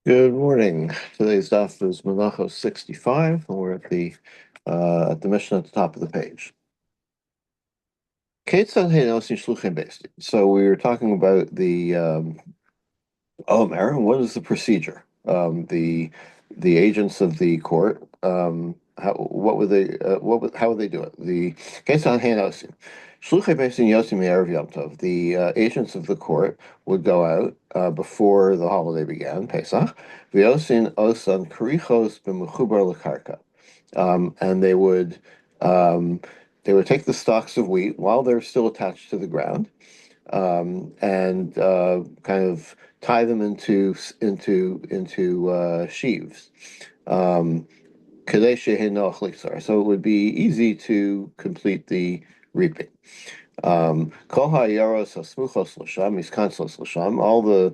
Good morning. Today's daf is Menachot 65, and we're at the mission at the top of the page. So we were talking about the Omer. What is the procedure? The agents of the court. What would they? How would they do it? The Ketzan Henosin. Shluchei Beis Din Yosim Erev Yom Tov. The agents of the court would go out before the holiday began, Pesach. V'yosin osan karichos b'mechubar lekarka, and um, they would take the stalks of wheat while they're still attached to the ground, and kind of tie them into sheaves. Um, so it would be easy to complete the reaping. All the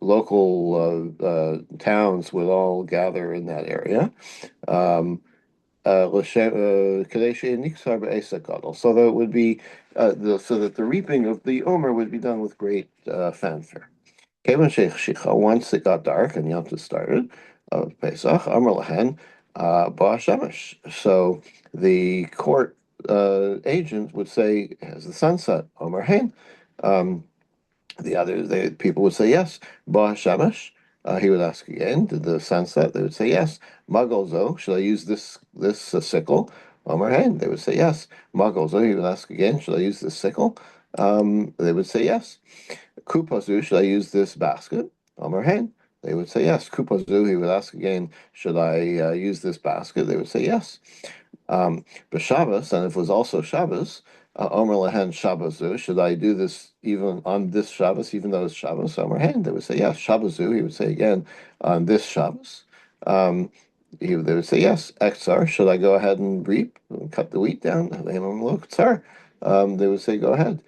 local towns would all gather in that area. Um, so that it would be so that the reaping of the Omer would be done with great fanfare. Once it got dark and Yom Tov started of Pesach, Amar Lahen, Ba Shemesh. So the court agent would say, "Has the sun set?" Omer Hain. Um, people would say yes. Ba Shemesh. He would ask again, "Did the sun set?" They would say yes. Magalzo, should I use this sickle? Omer Hain. They would say yes. Magalzo. He would ask again, "Should I use this sickle?" They would say yes. Kupazu, should I use this basket? Amar Hain. They would say yes. Kupazu, he would ask again, should I use this basket? They would say yes. But Shabbos, and if it was also Shabbos, Omer Lehen Shabbazu, should I do this even on this Shabbos, even though it's Shabbos? Omer Hen, they would say yes. Shabbazu, he would say again, on this Shabbos. Um, they would say yes. Exar, should I go ahead and reap and cut the wheat down? They would say go ahead.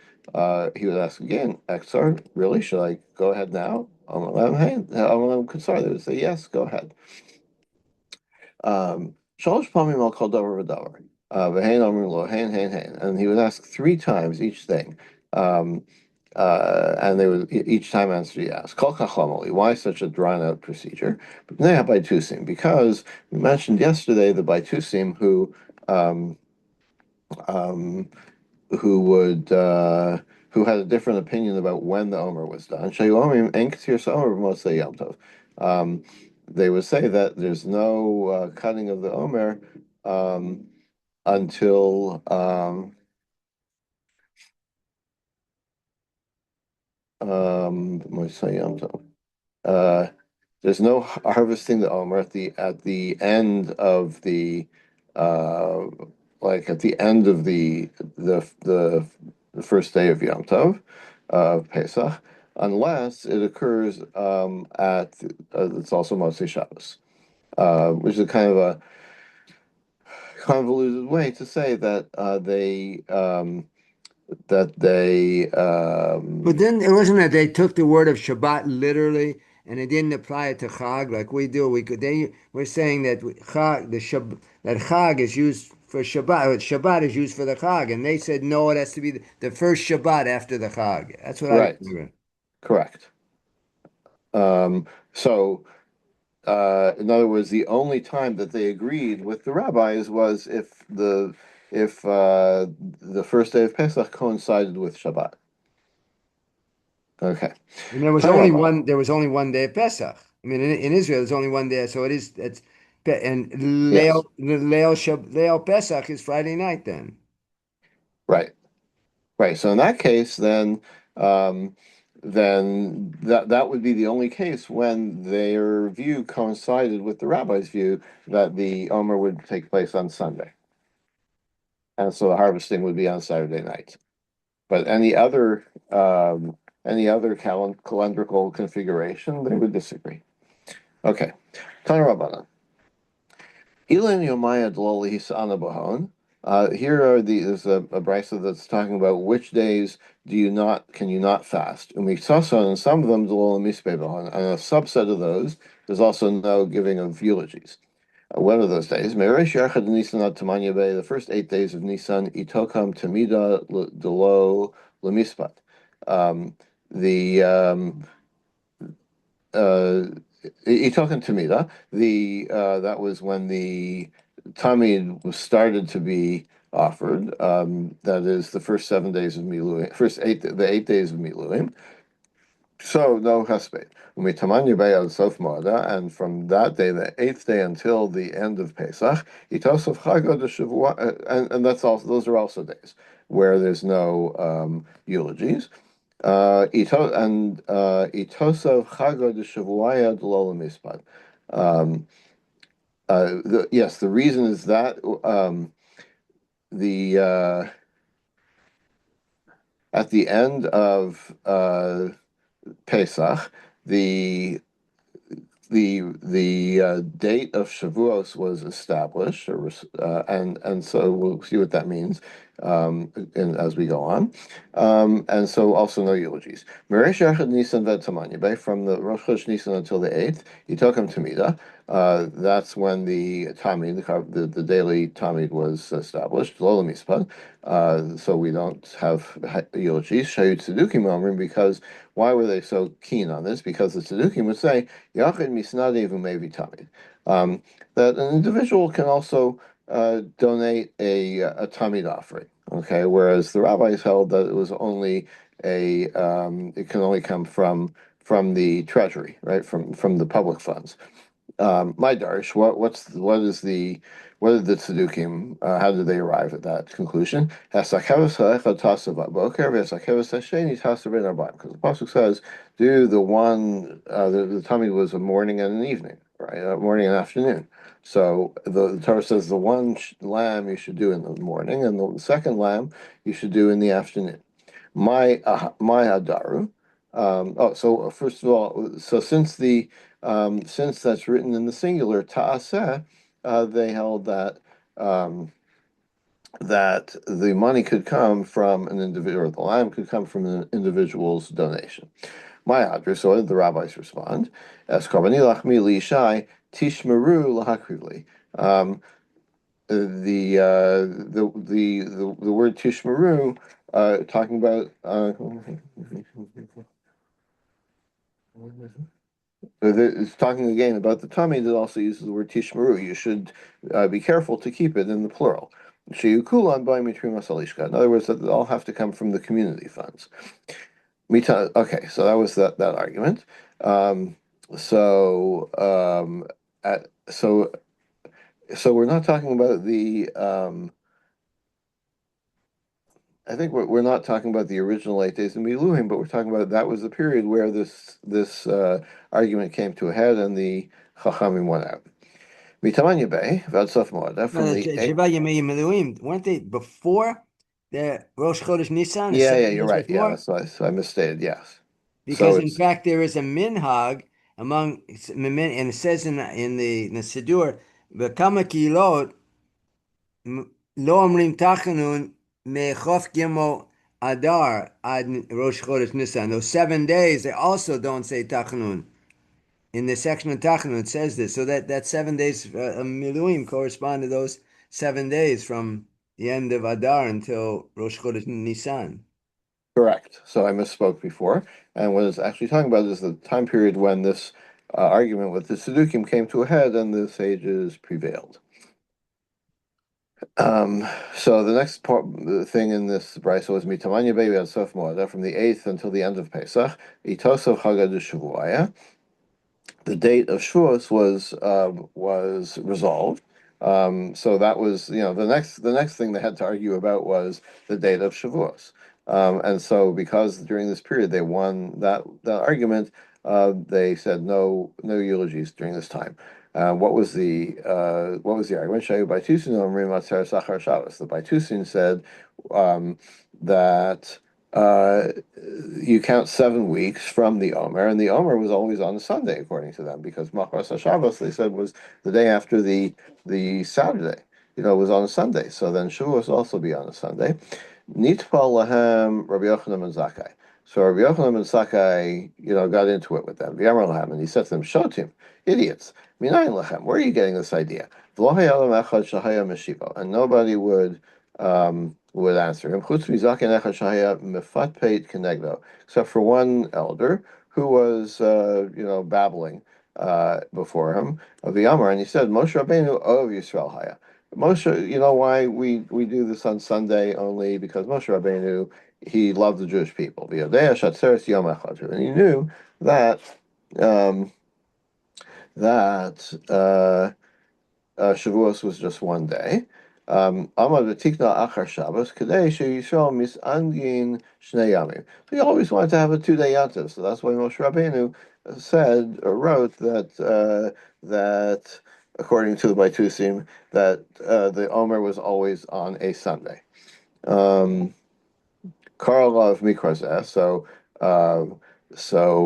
He would ask again, Exar, really? Should I go ahead now? Omer Lehen Hen, They would say yes, go ahead. Shalosh Pamim al Kol Davar V'Davar. V'Hein Amrim Lo Hein Hein Hein, and he would ask three times each thing, um, and they would each time answer yes. Kol Kachlamoli. Why such a drawn out procedure? But now Baitusim, because we mentioned yesterday the Baitusim um, um, who would who had a different opinion about when the Omer was done. Um, they would say that there's no cutting of the Omer um, until uh, there's no harvesting the Omer at the end of uh, at the end of the first day of Yom Tov of Pesach, unless it occurs at it's also Motzei Shabbos, which is kind of a convoluted way to say that they But then it wasn't that they took the word of Shabbat literally and they didn't apply it to Chag like we do. They were saying that that Chag is used for Shabbat. Shabbat is used for the Chag, and they said no, it has to be the first Shabbat after the Chag. That's what I right, remember. correct. So. In other words, the only time that they agreed with the rabbis was if the first day of Pesach coincided with Shabbat. Okay. And there was Tana only Rabbanan. one. There was only one day of Pesach. I mean, in Israel, there's only one day, so it is. That's and Yes. Leil Pesach is Friday night then. Right. Right. So in that case, um, then that would be the only case when their view coincided with the rabbi's view that the Omer would take place on Sunday, and so the harvesting would be on Saturday night. But any other calendrical configuration, they would disagree. Okay. Tana Rabbanan. Ilan Yomaya Dloli Hisana Bahon. Here there's a brisa that's talking about which days can you not fast? Umisason, and some of them Dlol Mispe Bahon, and a subset of those there's also no giving of eulogies. One of those days, Meresh Yarchad Nisan ad Tamanya Bay, the first 8 days of Nisan, Itokam Tamida Delo Lemispat. Um, the uh, You're talking Tamida. The That was when the Tamid was started to be offered. That is the first 7 days of Miluim, the 8 days of Miluim. So no hesped. Umitamanya Bayad Sof Moada, and from that day, the eighth day until the end of Pesach, Itosov Chagod Shavua, and that's also those are also days where there's no eulogies. Itosov Chagod Shavuaya Dlola Mispad. Yes, the reason is that the at the end of Pesach, the date of Shavuos was established, and so we'll see what that means as we go on. And so also no eulogies. Meresh Echad Nisan Ved Tamanya from the Rosh Chodesh Nisan until the 8th, he took him to Mida. That's when the Tamid, the daily Tamid was established, Lola Mispad. So we don't have eulogies. Shayut Tzedukim Omrim, because why were they so keen on this? Because the Tzedukim would say, Yachid misnadev umevi tamid. That an individual can also donate a tamid offering. Okay, whereas the rabbis held that it was only it can only come from the treasury, right, from the public funds. My Darsh, what are the Tzedukim? How did they arrive at that conclusion? Because the pasuk says, "Do the one the tummy was a morning and an evening, right? A morning and afternoon." So the Torah says the one lamb you should do in the morning, and the second lamb you should do in the afternoon. My Adaru. So first of all, so since that's written in the singular, ta'aseh, they held that the money could come from an individual, or the lamb could come from an individual's donation. My address, so the rabbis respond, as karbani lachmi lishai tishmeru lahakrivli. The word tishmeru, talking about it's talking again about the tummy that also uses the word tishmeru. You should be careful to keep it in the plural. Sheyukulan by mitrim asalishka. In other words, that they all have to come from the community funds. Okay, so that was that argument. Um, so at, so so we're not talking about the I think we're not talking about the original 8 days of Miluim, but we're talking about that was the period where this argument came to a head and the Chachamim went out. Mitamanya Bay, Vadsaf Moada, No, from the the eight. Shiva Yemei Miluim, weren't they before the Rosh Chodesh Nisan, the Yeah, seven you're days right. Yeah, before? that's why so I misstated. Yes. So Because in it's fact there is a minhag among and it says in the Siddur, "V'kama kilot lo omrim tachanun mechof gimel adar ad Rosh Chodesh Nisan." Those 7 days they also don't say tachanun. In the section of Tachanun, it says this. So that 7 days of Miluim correspond to those 7 days from the end of Adar until Rosh Chodesh Nisan. correct. So I misspoke before. And what it's actually talking about is the time period when this argument with the Sadukim came to a head and the sages prevailed. So the next part, the thing in this brisa was mitamanya baby on Sof Moada from the 8th until the end of Pesach. Itosov Chagad Shavuaya. The date of Shavuos was resolved. So that was the next thing they had to argue about was the date of Shavuos. And so because during this period they won that argument, they said no eulogies during this time. What was the argument? Shayu Baitusin Omrim Atzar Sachar Shabbos. The Baitusin said that uh, you count 7 weeks from the Omer, and the Omer was always on a Sunday, according to them, because Machras HaShabbos, they said, was the day after the Saturday. Was on a Sunday. So then Shavuos also be on a Sunday. Nitpal lahem Rabbi Yochanan and Zakkai. So Rabbi Yochanan and Zakkai, got into it with them. V'yamar lahem, and he said to them, "Shotim, idiots, minayin lachem, where are you getting this idea? V'lo haya adam echad shahaya meshivo," and nobody would answer him. Chutz mizaken echad shahaya mefatpeit kenegdo, except for one elder who was, babbling before him of the Amar, and he said, Moshe Rabbeinu Ov Yisrael Haya. Moshe, you know why we do this on Sunday only? Because Moshe Rabbeinu, he loved the Jewish people. V'yodea shatzeres yom echad, and he knew that um, that Shavuos was just one day. Amar v'tikna achar Shabbos kadei sheYisrael misangin shnei yamim. So he always wanted to have a 2 day yontif. So that's why Moshe Rabbeinu said or wrote that according to the Baitusim that the Omer was always on a Sunday. Karlov Mikrazeh. So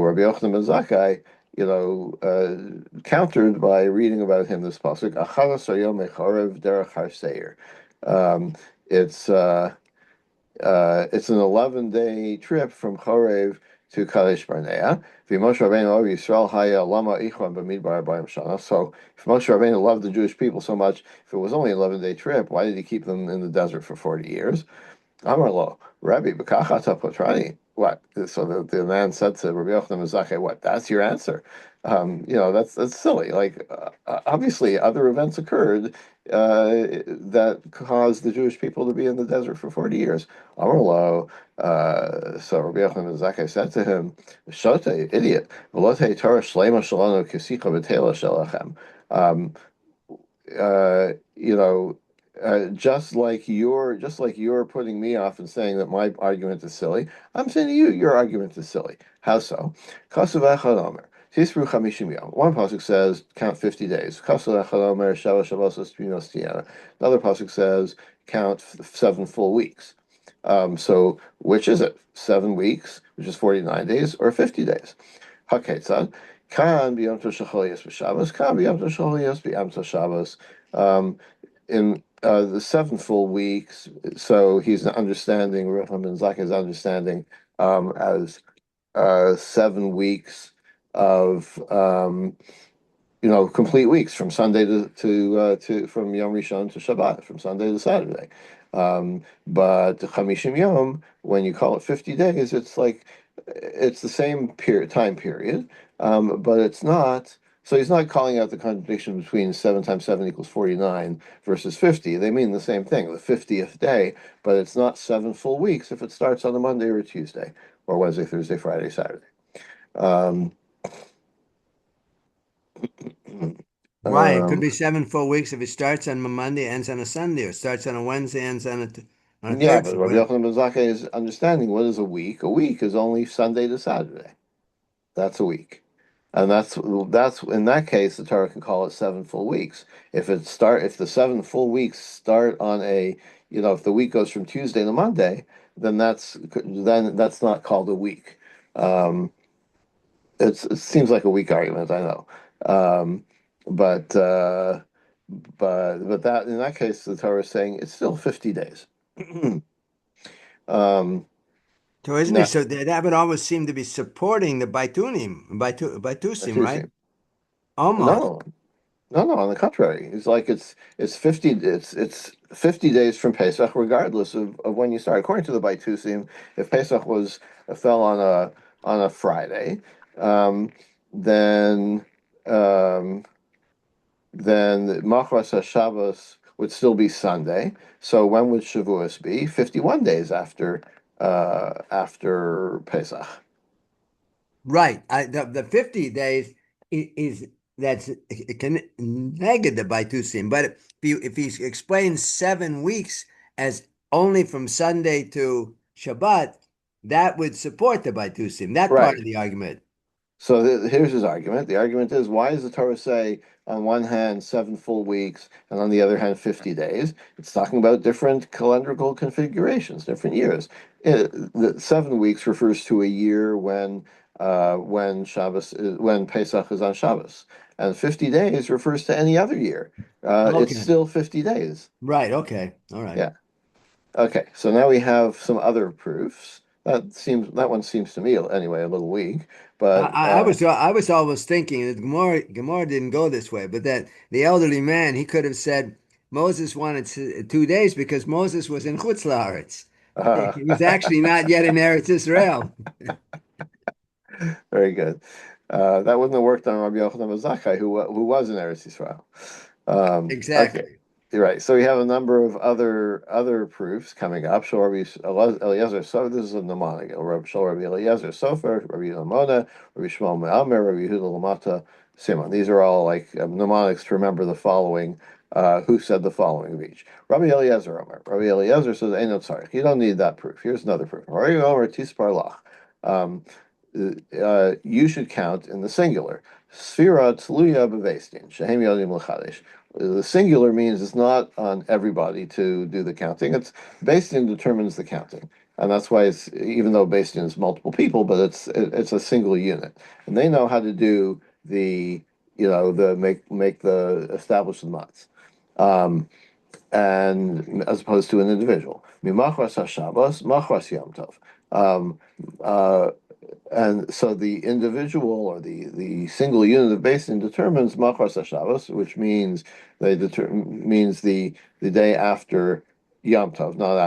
Rabbi Yochanan ben Zakkai, countered by reading about him this pasuk, Acharos Hayom Mecharev Derech Har Seir. Um, it's it's an 11-day trip from Chorev to Kadesh Barnea. V'Moshe Rabbeinu Ov Yisrael Haya Lama Ichwan B'Midbar Arbaim Shana. So if Moshe Rabbeinu loved the Jewish people so much, if it was only an 11-day trip, why did he keep them in the desert for 40 years? Amar lo, Rabbi, b'kachata potrani. What? So the man said to Rabbi Yochanan Mizakeh, what? That's your answer? That's silly. Like, obviously, other events occurred that caused the Jewish people to be in the desert for 40 years. Amar lo, so Rabbi Yochanan Mizakeh said to him, Shote, idiot, v'lote Torah shlema shalanu kisicha v'tela shelachem. Um, you know, just like you're putting me off and saying that my argument is silly, I'm saying to you, your argument is silly. How so? Kasav echad omer. Tisru chamishim yom. One pasuk says count 50 days. Kasav echad omer shava shavos espinos tiana. Another pasuk says count 7 full weeks. So which is it? 7 weeks, which is 49 days, or 50 days? Haketzad. Kan b'yom tov shachol b'Shabbos. Kan b'yom tov shachol b'yom tov Shabbos. In the 7 full weeks, so he's understanding, Recham ben Zakkai is understanding as 7 weeks of complete weeks from Sunday to from Yom Rishon to Shabbat, from Sunday to Saturday. But Chamishim Yom, when you call it 50 days, it's the same time period, but it's not. So he's not calling out the contradiction between 7 times 7 equals 49 versus 50. They mean the same thing, the 50th day, but it's not 7 full weeks if it starts on a Monday or a Tuesday or Wednesday, Thursday, Friday, Saturday. Um, Why? It could um, be 7 full weeks if it starts on a Monday, ends on a Sunday, or starts on a Wednesday, ends on a yeah, third. but Rabbi Yochanan ben Zakkai is understanding what is a week. A week is only Sunday to Saturday. That's a week. And that's in that case the Torah can call it 7 full weeks. If the 7 full weeks start on if the week goes from Tuesday to Monday, then that's not called a week. Um, it seems like a weak argument, I know. Um, but that in that case the Torah is saying it's still 50 days. um, So isn't it? now, So that would always seem to be supporting the Baitusim, right? Almost. no, no, no, on the contrary. It's 50 days from Pesach, regardless of when you start. According to the Baitusim, if Pesach fell on a Friday, um, then um, then Machras HaShabbos would still be Sunday. So when would Shavuos be? 51 days after Pesach. Right. The 50 days is that's negative by Tusim. But if he explains 7 weeks as only from Sunday to Shabbat, that would support the Baitusim, that part of Right. the argument. So here's his argument. The argument is, why does the Torah say on one hand 7 full weeks and on the other hand 50 days? It's talking about different calendrical configurations, different years. The 7 weeks refers to a year when Pesach is on Shabbos, and 50 days refers to any other year. It's Okay. still 50 days. Right. Okay. All right. Yeah. Okay. So now we have some other proofs. That one seems to me anyway a little weak, I, but I I was I was always thinking that Gemara didn't go this way, but that the elderly man he could have said Moses wanted 2 days because Moses was in Chutz La'aretz. uh, He was actually not yet in Eretz Israel. very good. That wouldn't have worked on Rabbi Yochanan ben Zakkai, who was in Eretz Yisrael. Okay, Exactly. you're right. So we have a number of other proofs coming up. So Rabbi Eliezer, so this is a mnemonic. Rabbi Eliezer Sofer, Rabbi Lamona, Rabbi Shmuel Me'amer, Rabbi Yehuda Lamata Simon. These are all like mnemonics to remember the following. Who said the following of each? Rabbi Eliezer Omer. Rabbi Eliezer says, "Ain't no tzarich." You don't need that proof. Here's another proof. Rabbi Omer Tispar Lach. Um, you should count in the singular. Sfira tluya b'veistin, shehem yodim l'chadesh. The singular means it's not on everybody to do the counting. It's Beis determines the counting, and that's why it's even though Beis is multiple people, but it's a single unit, and they know how to do the the make the establish the mats, and as opposed to an individual. Mimachras hashabbos, machras yom tov. Um, uh, and so the individual or the single unit of basin determines Machras HaShabbos, which means means the day after Yom Tov, not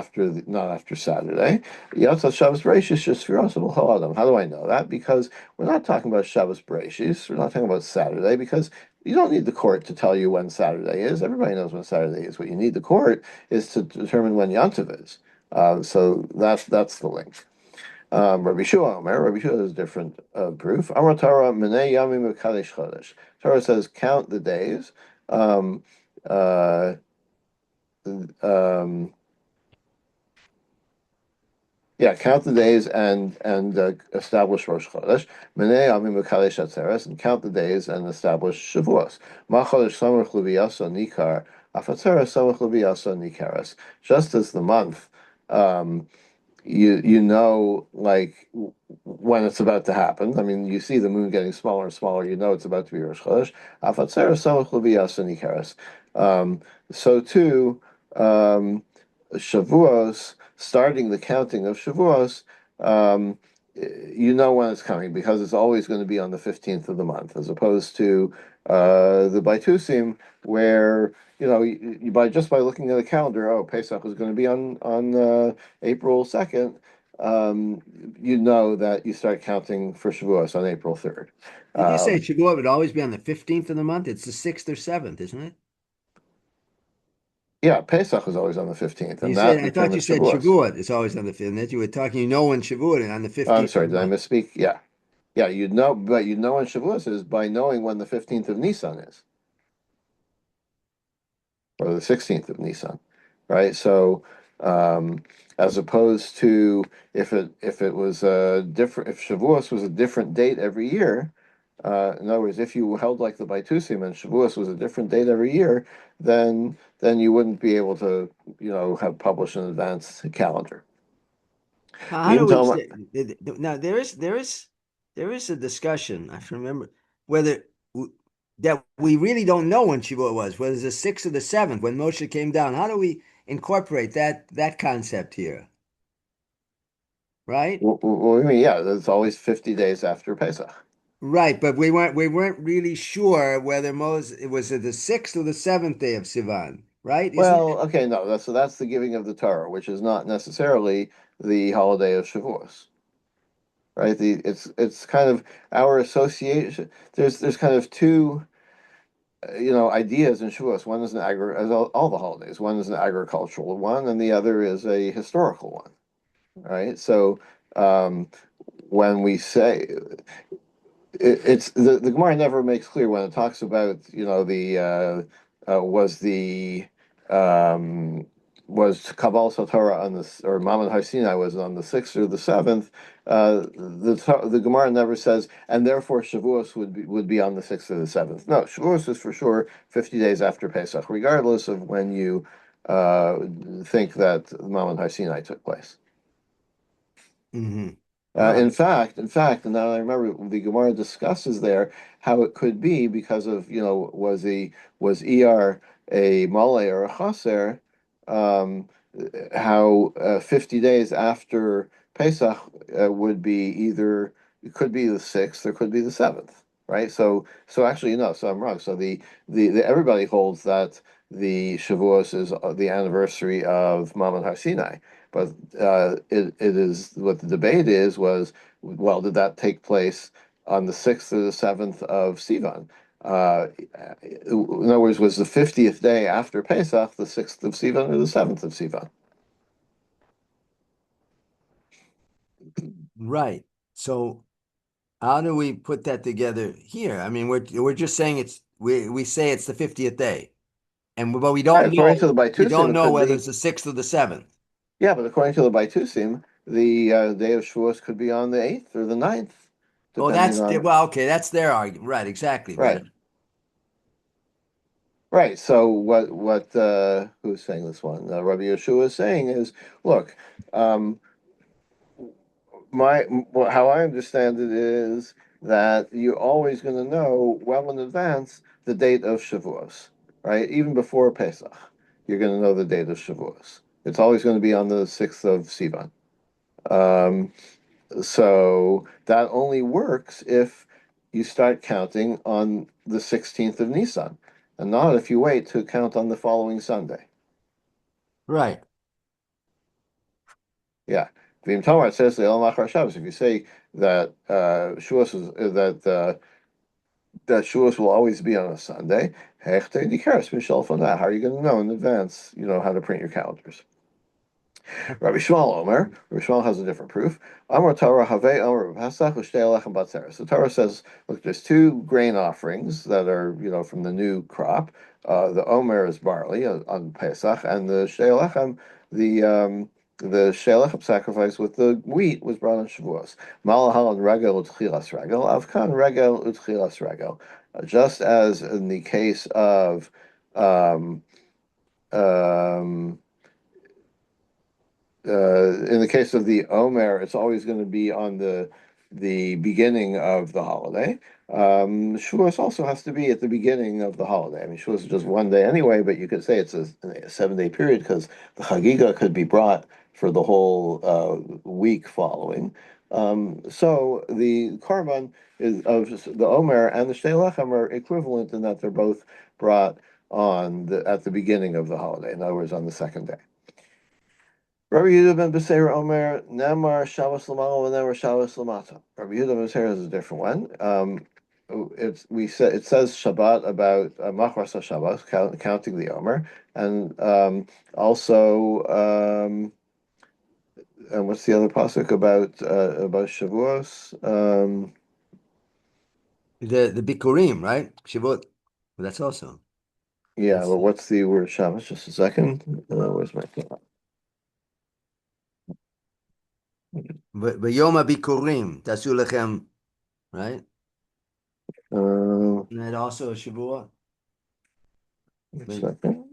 after Saturday. Yom Tov Shabbos Bereishis Shesfiros B'Chol Adam. How do I know that? Because we're not talking about Shabbos Bereishis. We're not talking about Saturday because you don't need the court to tell you when Saturday is. Everybody knows when Saturday is. What you need the court is to determine when Yom Tov is. So that's the link. Rabbi Shua Omer, Rabbi Shua is a different proof. Amar Torah Menei Yamim V'Kadesh Chodesh. Torah says count the days. Um, uh, um, yeah, count the days and establish Rosh Chodesh. Menei Yamim V'Kadesh Atzeres, and count the days and establish Shavuos. Ma Chodesh Samach L'Viyaso Nikar Afatzeres Samach L'Viyaso Nikares. Just as the month. Um, you know like when it's about to happen. I mean, you see the moon getting smaller and smaller. You know it's about to be Rosh Chodesh. Afatzeres samach l'viyas nikeres. Um, so too, um, Shavuos, starting the counting of Shavuos, um, you know when it's coming because it's always going to be on the 15th of the month, as opposed to the Baitusim, where you by just by looking at the calendar, oh, Pesach is going to be on April 2nd, um, you know that you start counting for Shavuos on April 3rd. Did you say Um, Shavuot would always be on the 15th of the month? It's the 6th or 7th, isn't it? yeah, Pesach is always on the 15th, You and said, that I thought you determines said Shavuos. Shavuot is always on the 15th. That you were talking, when Shavuot is on the Oh, I'm 15th of sorry, the did I month. misspeak? Yeah. Yeah, but you'd know when Shavuos is by knowing when the 15th of Nisan is, or the 16th of Nisan, right? So, um, as opposed to if it was a different, if Shavuos was a different date every year, in other words, if you held like the Baitusim and Shavuos was a different date every year, then you wouldn't be able to, have published an advance calendar. How do Even we Talmud, say now? There is a discussion. I remember whether that we really don't know when Shavuot was, whether it's the 6th or the 7th when Moshe came down. How do we incorporate that concept here? Right? I mean, yeah, it's always 50 days after Pesach. Right, but we weren't really sure whether Moses it was the 6th or the 7th day of Sivan, right? Isn't Well, okay, no, that's the giving of the Torah, which is not necessarily the holiday of Shavuos, right? It's kind of our association. There's kind of two, ideas in Shavuos. One is as all the holidays. One is an agricultural one, and the other is a historical one, right? So, um, when we say it's the Gemara never makes clear when it talks about the was the um, was Kabbalah Satorah on the or Mammon Har Sinai was on the 6th or the 7th. The Gemara never says, and therefore Shavuos would be on the 6th or the 7th. No, Shavuos is for sure 50 days after Pesach, regardless of when you uh, think that Mammon Har Sinai took place. hmm All In right. fact, and now I remember the Gemara discusses there how it could be because of was ER a mole or a chaser, um, how 50 days after Pesach would be either it could be the 6th or could be the 7th, right? So actually so I'm wrong. So the everybody holds that the Shavuos is the anniversary of Mammon Har Sinai. But it is what the debate was, well, did that take place on the 6th or the 7th of Sivan. In other words, was the 50th day after Pesach the 6th of Sivan or the 7th of Sivan? Right. So how do we put that together here? I mean, we're just saying we say it's the 50th day, and but Right, according to the we Baitusim, don't it know could whether be. it's the 6th or the 7th. Yeah, but according to the Baitusim, the day of Shavuos could be on the 8th or the 9th, Oh, depending on. well, okay, that's their argument. Right, exactly. But Right, right. So who's saying this one? Rabbi Yeshua is saying is, look, um, my how I understand it is that you're always going to know well in advance the date of Shavuos, right? Even before Pesach, you're going to know the date of Shavuos. It's always going to be on the 6th of Sivan. Um, so that only works if you start counting on the 16th of Nisan, and not if you wait to count on the following Sunday. right, Yeah. V'im Tomar, it says the El Machar Shabbos. If you say that Shavuos is that Shavuos will always be on a Sunday, hechte dikaris mishal from that. How are you going to know in advance? You know how to print your calendars. Rabbi Shmuel Omer. Rabbi Shmuel has a different proof. Amar Torah Have Omer Pesach L'Shtei Alechem Batzeres. The Torah says, look, there's two grain offerings that are, from the new crop. The Omer is barley on Pesach, and the Shtei Alechem, the Shtei Alechem sacrifice with the wheat was brought on Shavuos. Malahal and Regel Utchilas Regel. Avkan Regel Utchilas Regel. Just as in the case of um, um, in the case of the Omer, it's always going to be on the beginning of the holiday. Shavuos also has to be at the beginning of the holiday. I mean, Shavuos is just one day anyway, but you could say it's a 7 day period because the Chagiga could be brought for the whole week following. So the Korban is of the Omer and the Shtei Lechem are equivalent in that they're both brought at the beginning of the holiday. In other words, on the second day. Rabbi Yehuda ben Beseira Omer Nemar Shabbos Lamala Nemar Shabbos Lamata. Rabbi Yehuda ben Beseira is a different one. It says Shabbat about Machras Shabbos, counting the Omer, and also and what's the other pasuk about Shavuos? the Bikurim, right? Shavuot. That's also. Yeah, That's but what's the word Shabbos? Just a second. Where's my thought? V'yom Bikurim. Tasu lechem, right? Uh, And that also a Shavuot. a But second.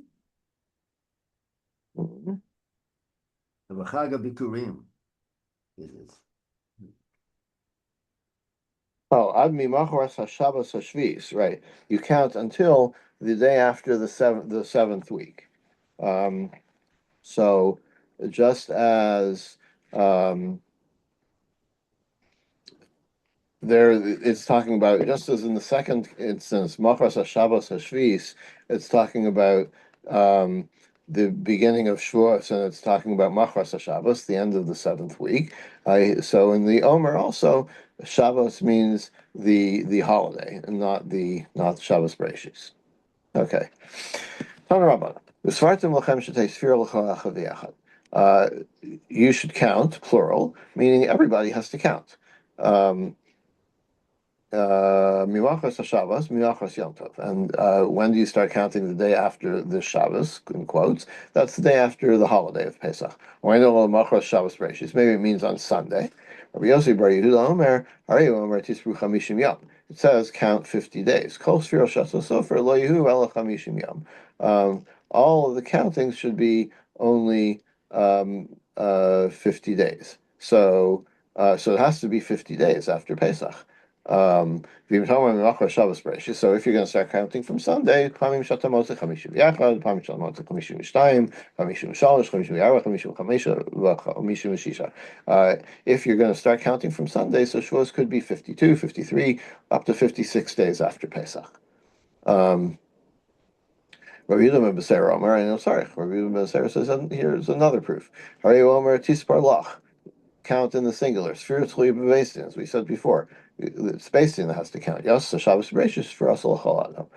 the Chag Bikurim is it? Oh, Ad Mimachras HaShabbos HaShvis, right. You count until the day after the seventh week. Um, so just as um, there it's talking about, just as in the second instance, Machras HaShabbos HaShvis, it's talking about um, the beginning of Shavuos, and it's talking about Machras HaShabbos, the end of the seventh week. So in the Omer also, Shabbos means the holiday, and not Shabbos Bereishis. Okay. Tanarabban. V'svartim lachem shetei sfira l'chol echad v'yachad. Uh, You should count, plural, meaning everybody has to count. Um, Miwachos Shabbos, Miwachos Yom Tov. And when do you start counting the day after the Shabbos, in quotes? That's the day after the holiday of Pesach. Or I know Machros Shabbos Bereishis. Maybe it means on Sunday. Rabbi Yossi Bar Yehuda Omer, Ariyu Omer Tisru Chamishim Yom. It says count 50 days. Kol Sfiro Shatzos Sofer Lo Yehu Ela Chamishim Yom. All of the countings should be only 50 days. So it has to be 50 days after Pesach. So if you're going to start counting from Sunday, if you're going to start counting from Sunday, so Shavuos could be 52, 53, up to 56 days after Pesach. Um, Rabbi Yehuda ben Beseira Omer, I know, sorry, Rabbi Yehuda ben Beseira says, here's another proof. Hari Omer Tispar Lach, count in the singular. Sphere as we said before. it's spacing that has to count. Yes, the Shabbos Bereshis for us Adam.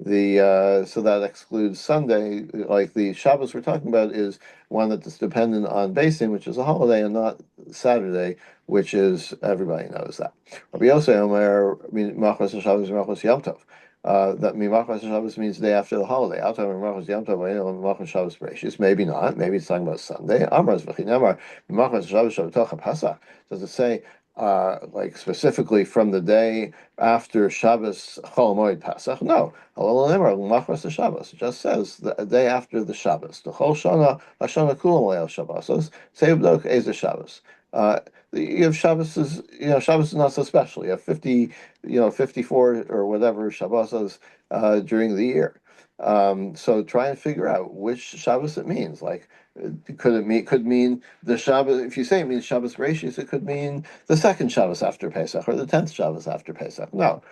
The So that excludes Sunday. Like the Shabbos we're talking about is one that's dependent on basing, which is a holiday, and not Saturday, which is everybody knows that. Rabbi Yosef Omer, Machmas Shabbos Machmas Yom Tov. That Mimachmas Shabbos means the day after the holiday. Out of Mimachmas Yom Tov, Mimachmas Shabbos Bereshis. Maybe not. Maybe it's talking about Sunday. Amras v'chinamar Mimachmas Shabbos Shabbat Pesach. Does it say like specifically from the day after Shabbos Chol Moed Pesach? No. Halal Nemar Machmas Shabbos. It just says the day after the Shabbos. The Chol Shana Hashana Kulam Leil Shabbosos. Seibdok Ezer Shabbos. Uh, you have Shabbos is Shabbos is not so special. You have 54 or whatever Shabbosos during the year. So try and figure out which Shabbos it means. Like, could mean the Shabbos? If you say it means Shabbos Bereshis, it could mean the second Shabbos after Pesach or the 10th Shabbos after Pesach. No,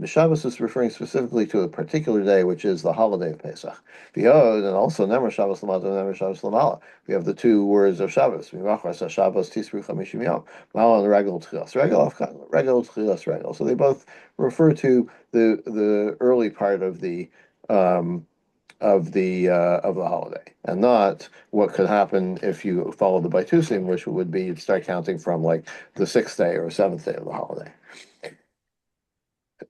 Shabbos is referring specifically to a particular day, which is the holiday of Pesach. And also Nemer Shabbos Lamata, Nemer Shabbos Lamala. We have the two words of Shabbos. Shabbos Tisru Chamishim Yom. Mala and Regel Tchilas Regel, Regel Tchilas Regel. So they both refer to the early part um, of the holiday, and not what could happen if you follow the Baitusim, which would be you'd start counting from like the sixth day or seventh day of the holiday.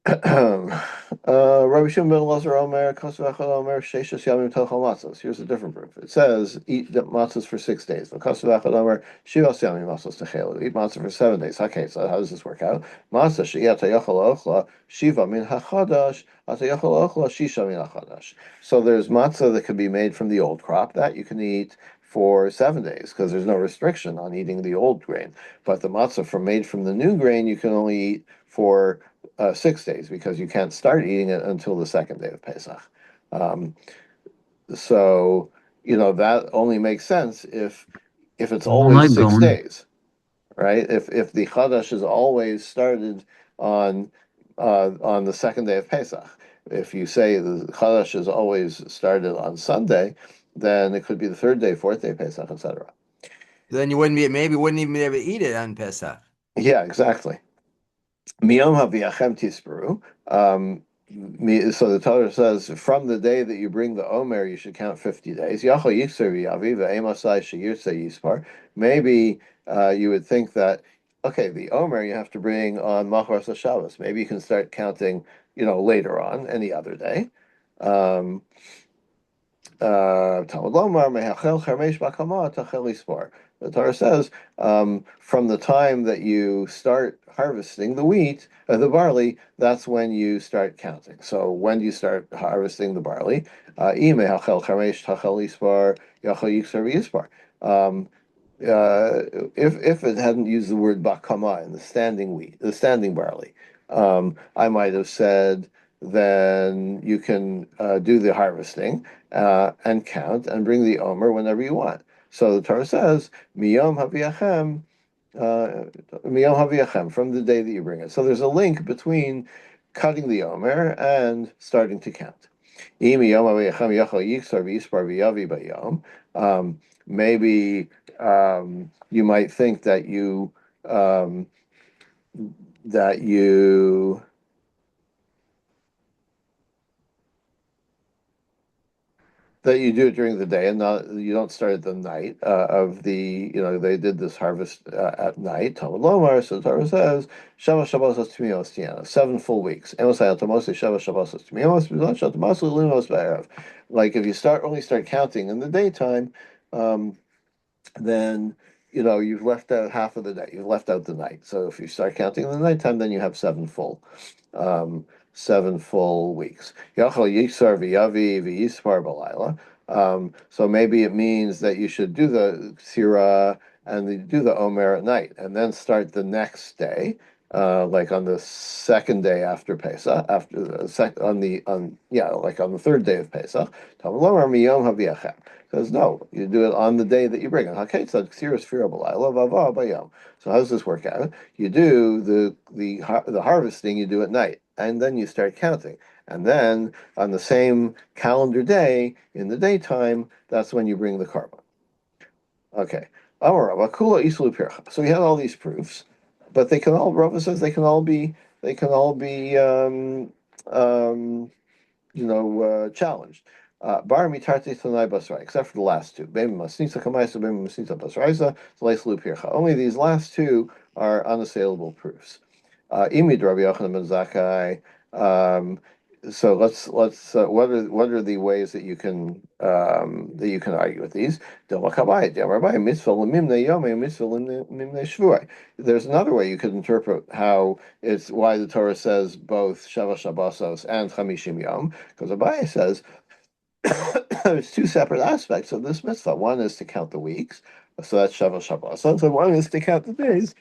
Rabbi Shimon ben Elazar Omer, Kosev Echad Omer, Sheishas Yamim Tochal Matzos. Here's a different proof. It says, eat the matzos for 6 days. The Kosev Echad Omer, Shivas Yamim Matzos Techelu. Eat matzah for 7 days. Okay, so how does this work out? Matzah Sheyat Yochel Ochla, Shiva Min HaChadash, Ata Yochel Ochla, Shisha Min HaChadash. So there's matzah that can be made from the old crop that you can eat for 7 days because there's no restriction on eating the old grain. But the matzah made from the new grain you can only eat for 6 days because you can't start eating it until the second day of Pesach. Um, so that only makes sense if it's Oh always my six God. days, right? If the Chadash is always started on the second day of Pesach. If you say the Chadash is always started on Sunday, then it could be the third day, fourth day of Pesach, etc. Then you wouldn't even be able to eat it on Pesach. Yeah, exactly. Miyom haviachem tisperu. So the Torah says, from the day that you bring the Omer, you should count 50 days. Yachol yikser v'yavi ve'emasai sheyirtze yispar. Maybe you would think that, okay, the Omer you have to bring on Machras Shabbos. Maybe you can start counting, later on, any other day. Um, Talmud Lomar mehachel charmesh bakama tachel ispar. The Torah says from the time that you start harvesting the wheat, the barley, that's when you start counting. So when do you start harvesting the barley? Mehachel charmesh tachel ispar yachol yikser v'yispar. Um, if it hadn't used the word bakama in the standing wheat, the standing barley, I might have said then you can do the harvesting and count and bring the omer whenever you want. So the Torah says, "Miyom haviachem, miyom haviachem," from the day that you bring it. So there's a link between cutting the omer and starting to count. Maybe you might think um, that you do it during the day and not you don't start at the night of the they did this harvest at night. Talmud Lomar, so the Torah says Shabbos Shabbos Timios Tiana, 7 full weeks. Like if you only start counting in the daytime, um, then you've left out half of the day. You've left out the night. So if you start counting in the nighttime, then you have um, 7 full weeks. Yachal Yisar v'Yavi v'Yispar b'Laila. So maybe it means that you should do the Sirah and do the Omer at night, and then start the next day, like on the second day after Pesach, after the like on the third day of Pesach. Talmud Lomar miyom haviachem. Says no, you do it on the day that you bring it. So how does this work out? You do the harvesting. You do at night, and then you start counting. And then on the same calendar day in the daytime, that's when you bring the carbon. Okay. So we have all these proofs. but they can all. Rava says they can all be challenged. Bar mitarti tanai basrai, except for the last two. Bema masnita kamaisa, bema masnita basraisa, leislu pircha. Only these last two are unassailable proofs. Imid Rabbi Yochanan ben Zakkai. Um, so let's what are the ways that you can argue with these? There's another way you could interpret how it's why the Torah says both Shava Shabbosos and Chamishim Yom, because Abaye says there's two separate aspects of this mitzvah. One is to count the weeks, so that's Shava Shabbosos, and one is to count the days,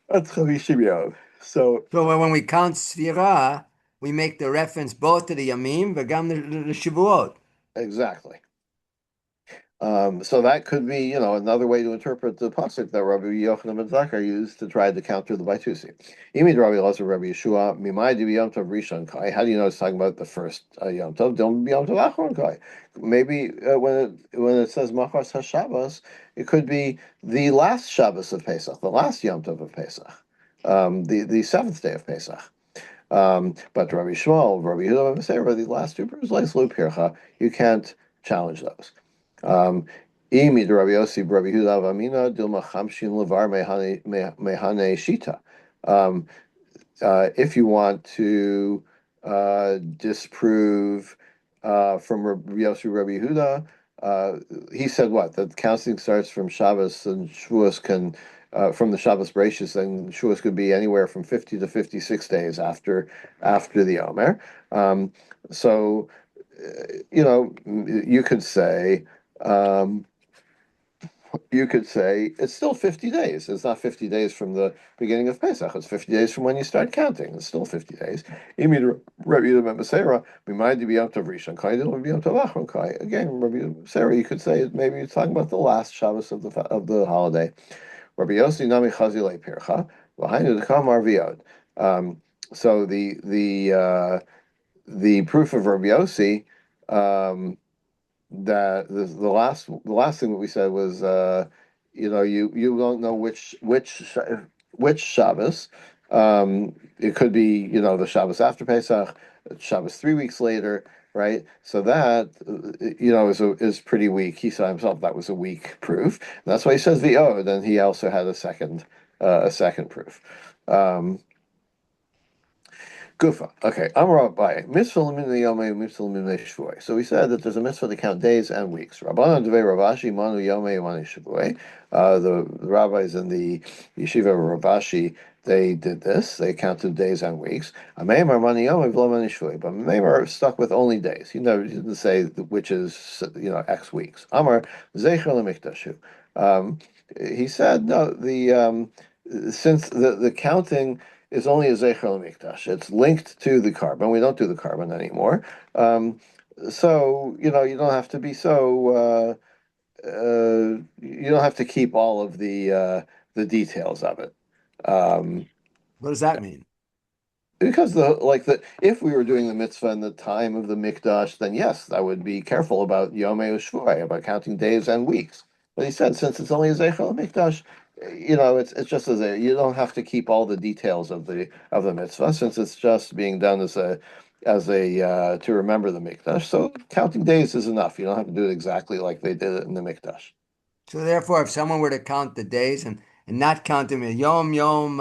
that's Chamishim Yom. So So when we count Sfirah, we make the reference both to the Yamim, v'gam the Shavuot. exactly. So that could be, another way to interpret the pasuk that Rabbi Yochanan ben Zakkai used to try to counter the Baitusi. Imid Rabbi Elazar, Rabbi Yeshua, Mimai Dibi Yom Tov Rishon Kai. How do you know it's talking about the first Yom Tov? Don't be Yom Tov Achron Kai. Maybe when it says Machar Hashabbos, it could be the last Shabbos of Pesach, the last Yom Tov of Pesach, the seventh day of Pesach. But Rabbi Shmuel, Rabbi Yehuda, say, the last two verses, like Lu Pircha, you can't challenge those. Imi Rabbi Yossi, Rabbi Yehuda Avamina, Dilma Chamshin Levar Mehane Shita. Um, if you want to disprove from Rabbi Yossi, Rabbi Yehuda, he said what? That counting starts from Shabbos and Shavuos from the Shabbos Bereishis, and Shavuos could be anywhere from 50 to 56 days after the Omer. So, you could say. Um, you could say it's still 50 days. It's not 50 days from the beginning of Pesach. It's 50 days from when you start counting. It's still 50 days. Rabbi Yehuda ben Beseira, remind you Yom Tov Rishon Kai, Yom Tov Achron Kai. Again, Rabbi Yehuda ben Beseira, you could say maybe it's talking about the last Shabbos of the holiday. Rabbi Yossi Nami Chazilei Pircha, Lahainu Dekam Arviod. So the proof of Rabbi Yossi. That the last thing that we said was you don't know which Shabbos. It could be the Shabbos after Pesach, Shabbos 3 weeks later, right? So that is pretty weak. He said himself that was a weak proof. And that's why he says the O. Then he also had a second proof. Um, Gufa. Okay. Amar Abaye. Mitzvah l'minei yomei, mitzvah l'minei shvuai. So we said that there's a mitzvah to count days and weeks. Rabbanan devei Ravashi, manu yomei, manu shvuai. The rabbis in the yeshiva of Ravashi, they did this. They counted days and weeks. Ameimar manu yomei, v'lo manu shvuai. But Ameimar stuck with only days. He didn't say which is, X weeks. Amar zecher l'mikdashu. He said, no, since the counting is only a Zecher Mikdash. It's linked to the carbon. We don't do the carbon anymore. So, you don't have to be you don't have to keep all of the details of it. Um, What does that mean? because if we were doing the mitzvah in the time of the mikdash, then yes, I would be careful about Yomei Ushvoi, about counting days and weeks. But he said since it's only a Zeichel mikdash, it's just you don't have to keep all the details of the mitzvah since it's just being done as a to remember the mikdash. So counting days is enough. You don't have to do it exactly like they did it in the mikdash. So therefore, if someone were to count the days and not count them Yom Yom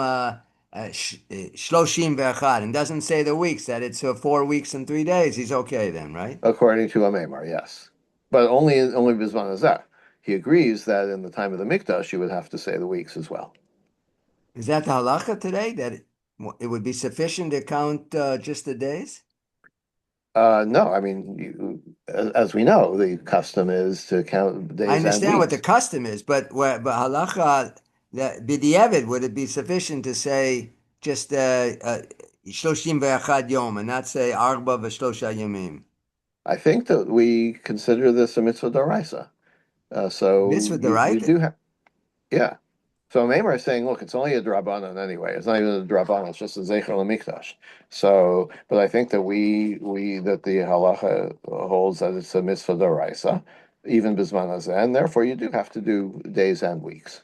Shloshim Ve'achad and doesn't say the weeks, that it's 4 weeks and 3 days, he's okay then, right? According to Amemar, yes, but only Bisman is that. He agrees that in the time of the mikdash, you would have to say the weeks as well. Is that the halacha today, that it would be sufficient to count just the days? No, I mean, as we know, the custom is to count I days and understand what the weeks. custom is, but halacha, that b'di'evid, would it be sufficient to say just shloshim ve'achad yom and not say arba v'shlosha yomim? I think that we consider this a mitzvah daraisa. So Mitzvah you d'oraita? do have, yeah. So Maimar is saying, look, it's only a drabanan anyway. It's not even a drabanan. It's just a zecher lemikdash. So, but I think that that the halacha holds that it's a mitzvah daraisa, even bisman hazeh, and therefore you do have to do days and weeks.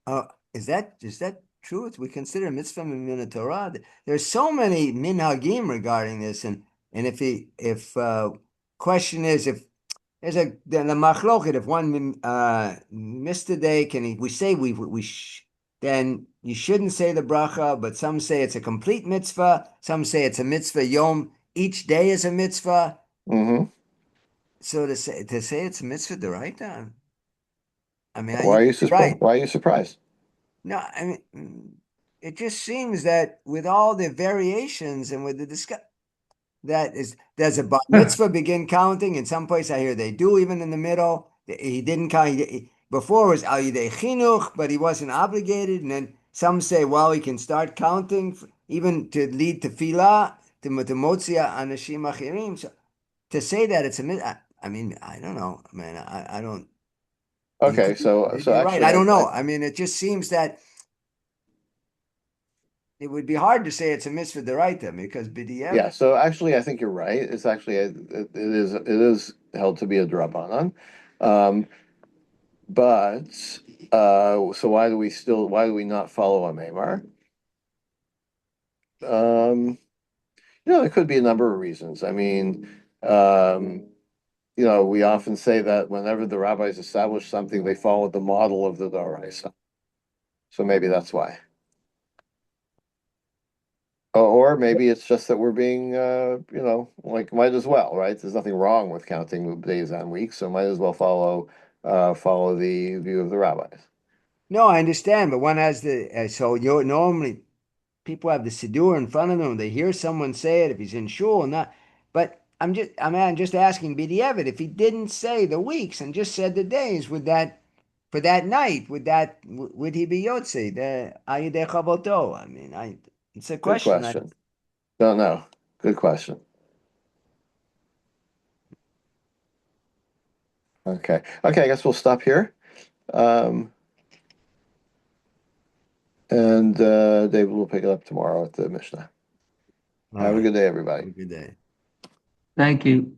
Uh, is that truth, we consider mitzvah min Torah. There's so many minhagim regarding this, and if question is if there's the machloket, if one missed a day, can he? We say then you shouldn't say the bracha, but some say it's a complete mitzvah. Some say it's a mitzvah yom. Each day is a mitzvah. Hmm. So to say it's a mitzvah deraita, I mean, Why are you you're right. why are you surprised? No, I mean, it just seems that with all the variations and with the discuss that is, does a bar mitzvah begin counting? In some place I hear they do, even in the middle. He didn't count. Before it was al yidei chinuch, but he wasn't obligated. And then some say, well, he can start counting even to lead to tefillah, to motzia anashim achirim. So to say that it's a mitzvah, I mean, I don't know, man. I don't. You Okay, could, so maybe you're right. I actually, don't know. I mean, it just seems that it would be hard to say it's a mitzvah deraita because yeah, b'diavad. so actually, I think you're right. It's actually it is held to be a drabanan, um, but so why do we not follow a Maimar? Um, there could be a number of reasons. I mean, we often say that whenever the rabbis establish something, they follow the model of the Daraisa. So maybe that's why. Or maybe it's just that we're being, like might as well, right? There's nothing wrong with counting days on weeks, so might as well follow the view of the rabbis. No, I understand, but one has so you normally people have the siddur in front of them. They hear someone say it if he's in shul or not. But I'm just asking b'diavad if he didn't say the weeks and just said the days, would that for that night would he be yotze the ayidei chavoto? I mean, it's a Good question. question. Don't know. Good question. Okay. Okay, I guess we'll stop here. Um, and David will pick it up tomorrow at the Mishnah. All Have a right. good day, Have everybody. a good day. Thank you.